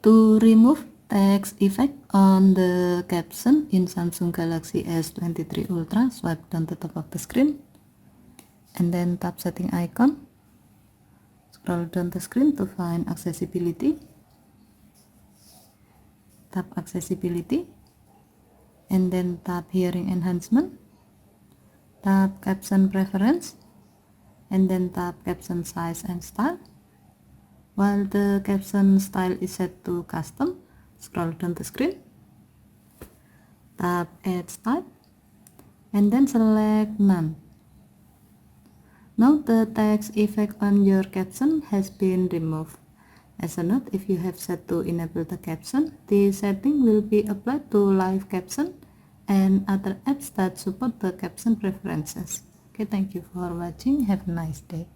To remove text effect on the caption in Samsung Galaxy S23 Ultra, swipe down the top of the screen and then tap setting icon. Scroll down the screen to find accessibility. Tap accessibility and then tap hearing enhancement. Tap caption preference and then tap caption size and style. While the caption style is set to custom, scroll down the screen, tap add style and then select none. Now the text effect on your caption has been removed. As a note, if you have set to enable the caption, the setting will be applied to live caption and other apps that support the caption preferences. Okay, thank you for watching. Have a nice day.